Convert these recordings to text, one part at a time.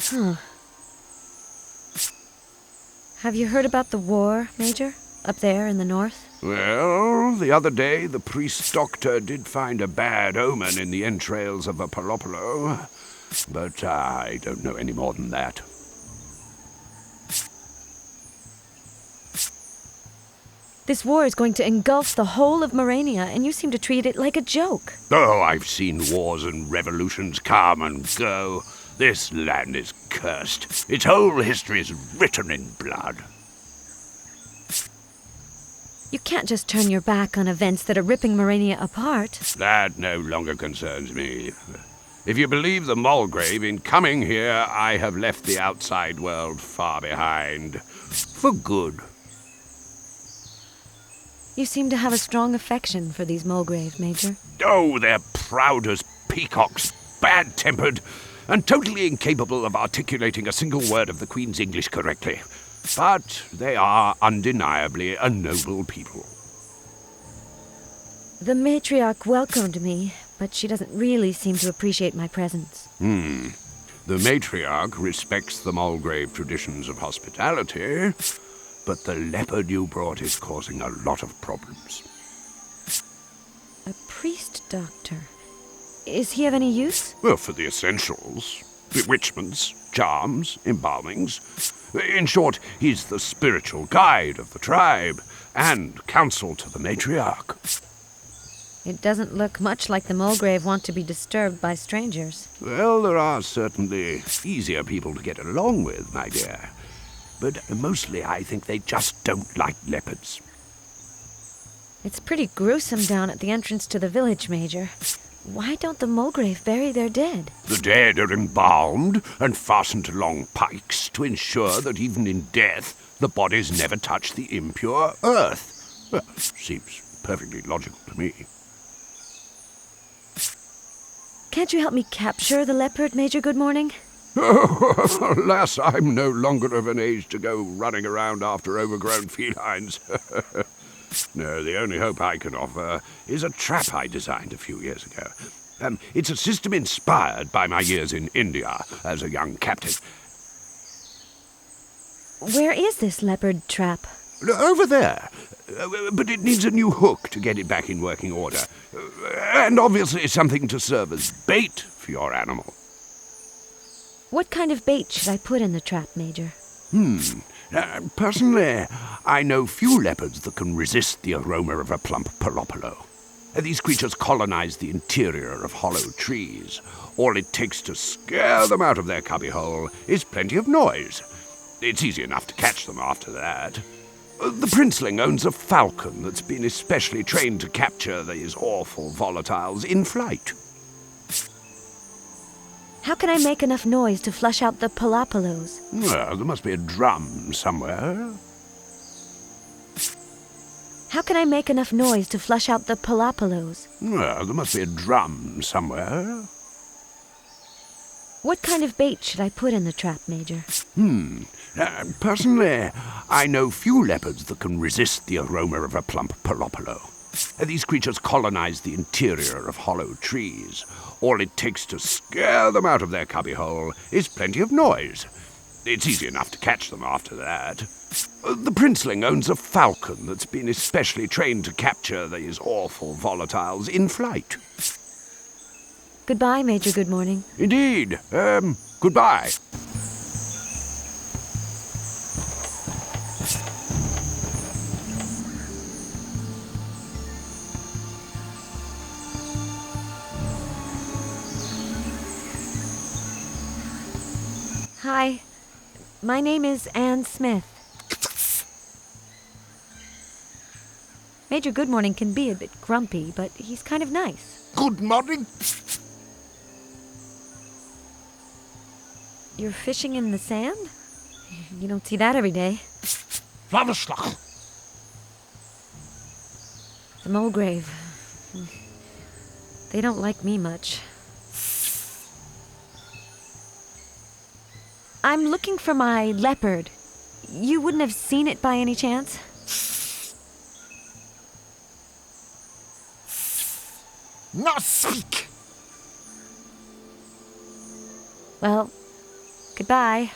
Huh. Have you heard about the war, Major? Up there in the north? Well, the other day the priest-doctor did find a bad omen in the entrails of a Palopolo, but I don't know any more than that. This war is going to engulf the whole of Morania, and you seem to treat it like a joke. Oh, I've seen wars and revolutions come and go. This land is cursed. Its whole history is written in blood. You can't just turn your back on events that are ripping Morania apart. That no longer concerns me. If you believe the Mulgrave, in coming here, I have left the outside world far behind. For good. You seem to have a strong affection for these Mulgrave, Major. Oh, they're proud as peacocks, bad-tempered, and totally incapable of articulating a single word of the Queen's English correctly. But they are undeniably a noble people. The matriarch welcomed me, but she doesn't really seem to appreciate my presence. The matriarch respects the Mulgrave traditions of hospitality, but the leopard you brought is causing a lot of problems. A priest doctor? Is he of any use? Well, for the essentials. Bewitchments, charms, embalmings. In short, he's the spiritual guide of the tribe, and counsel to the matriarch. It doesn't look much like the Mulgrave want to be disturbed by strangers. Well, there are certainly easier people to get along with, my dear. But mostly I think they just don't like leopards. It's pretty gruesome down at the entrance to the village, Major. Why don't the Mulgrave bury their dead? The dead are embalmed and fastened to long pikes to ensure that even in death, the bodies never touch the impure earth. Well, seems perfectly logical to me. Can't you help me capture the leopard, Major Goodmorning? Oh, alas, I'm no longer of an age to go running around after overgrown felines. No, the only hope I can offer is a trap I designed a few years ago. It's a system inspired by my years in India as a young captain. Where is this leopard trap? Over there. But it needs a new hook to get it back in working order. And obviously something to serve as bait for your animal. What kind of bait should I put in the trap, Major? Personally, I know few leopards that can resist the aroma of a plump Palopolo. These creatures colonize the interior of hollow trees. All it takes to scare them out of their cubbyhole is plenty of noise. It's easy enough to catch them after that. The princeling owns a falcon that's been especially trained to capture these awful volatiles in flight. How can I make enough noise to flush out the Palopolos? Well, there must be a drum somewhere. How can I make enough noise to flush out the Palopolos? Well, there must be a drum somewhere. What kind of bait should I put in the trap, Major? Personally, I know few leopards that can resist the aroma of a plump Palopolo. These creatures colonize the interior of hollow trees. All it takes to scare them out of their cubbyhole is plenty of noise. It's easy enough to catch them after that. The princeling owns a falcon that's been especially trained to capture these awful volatiles in flight. Goodbye, Major Goodmorning. Indeed. Goodbye. Hi. My name is Anne Smith. Major Goodmorning can be a bit grumpy, but he's kind of nice. Good morning. You're fishing in the sand? You don't see that every day. Vladislav. The Mulgrave. They don't like me much. I'm looking for my leopard. You wouldn't have seen it by any chance? Now speak! Well, Goodbye.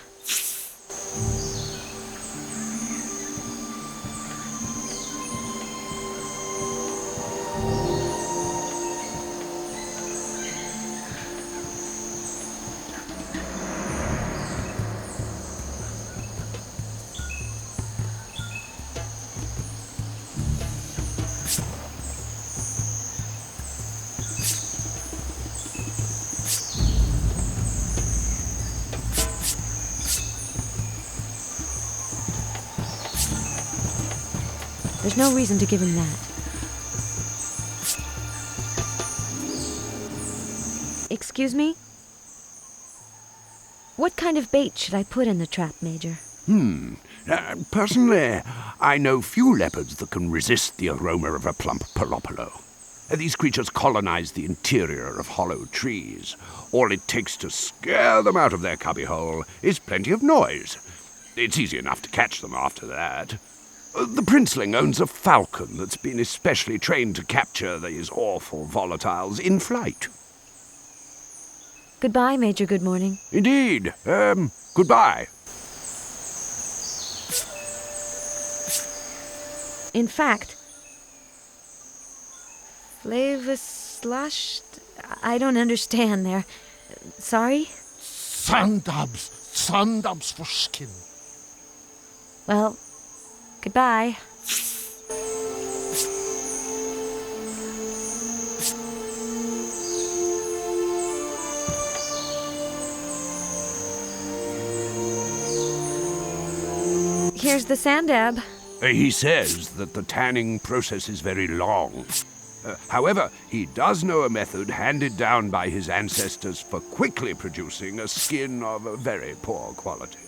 There's no reason to give him that. Excuse me? What kind of bait should I put in the trap, Major? Personally, I know few leopards that can resist the aroma of a plump palopalo. These creatures colonize the interior of hollow trees. All it takes to scare them out of their cubbyhole is plenty of noise. It's easy enough to catch them after that. The princeling owns a falcon that's been especially trained to capture these awful volatiles in flight. Goodbye, Major Good Morning. Indeed. Goodbye. In fact, flavor slushed? I don't understand there. Sorry? Sandabs for skin. Well, goodbye. Here's the sandab. He says that the tanning process is very long. However, he does know a method handed down by his ancestors for quickly producing a skin of a very poor quality.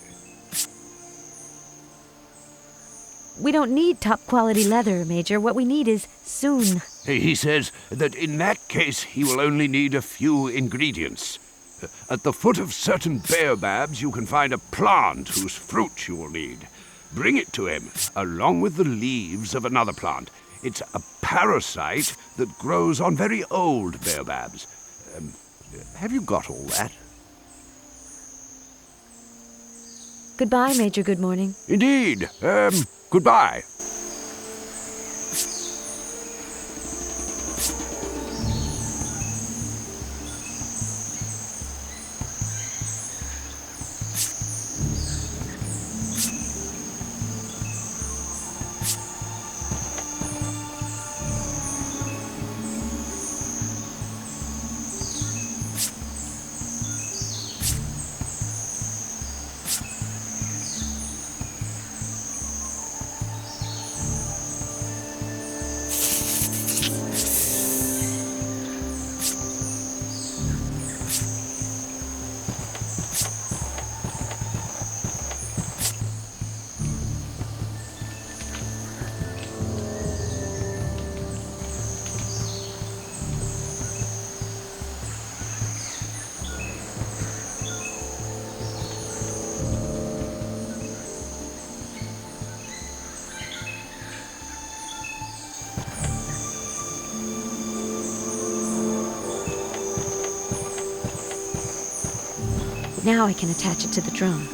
We don't need top-quality leather, Major. What we need is soon. He says that in that case he will only need a few ingredients. At the foot of certain baobabs you can find a plant whose fruit you will need. Bring it to him, along with the leaves of another plant. It's a parasite that grows on very old baobabs. Have you got all that? Goodbye, Major Good Morning. Indeed. Goodbye. Now I can attach it to the drone.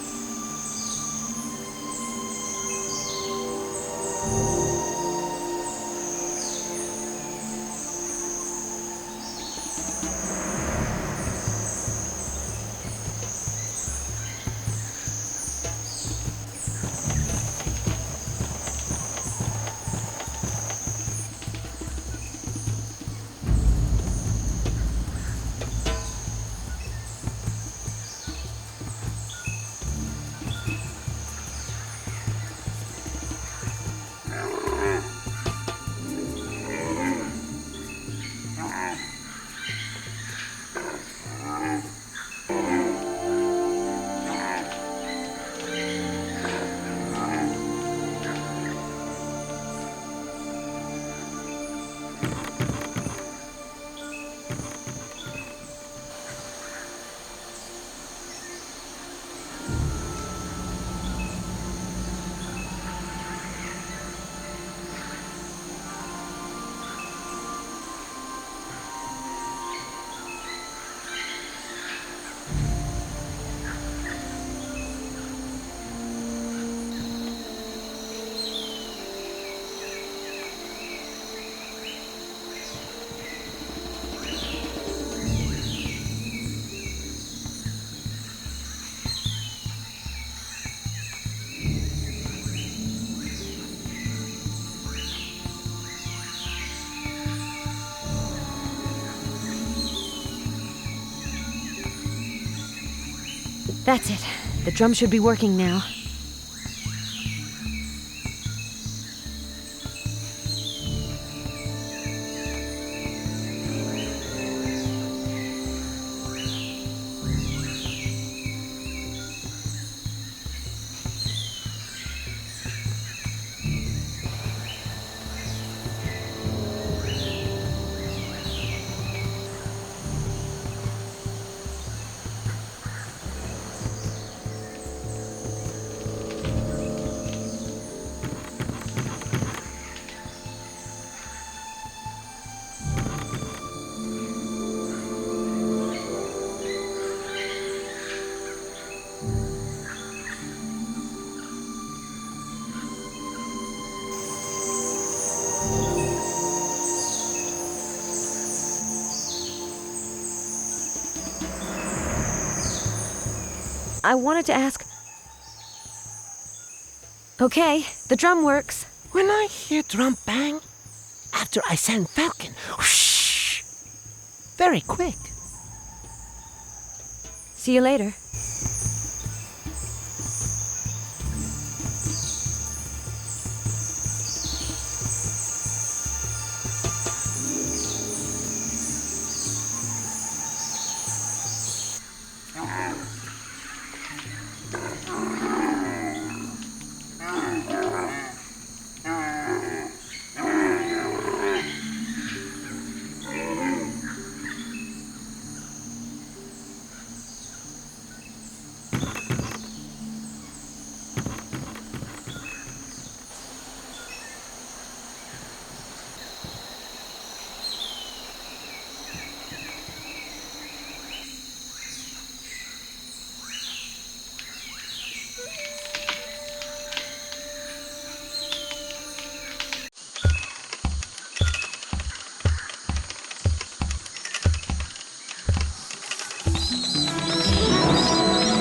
That's it. The drum should be working now. I wanted to ask... Okay, the drum works. When I hear drum bang, after I send Falcon, whoosh, very quick. See you later.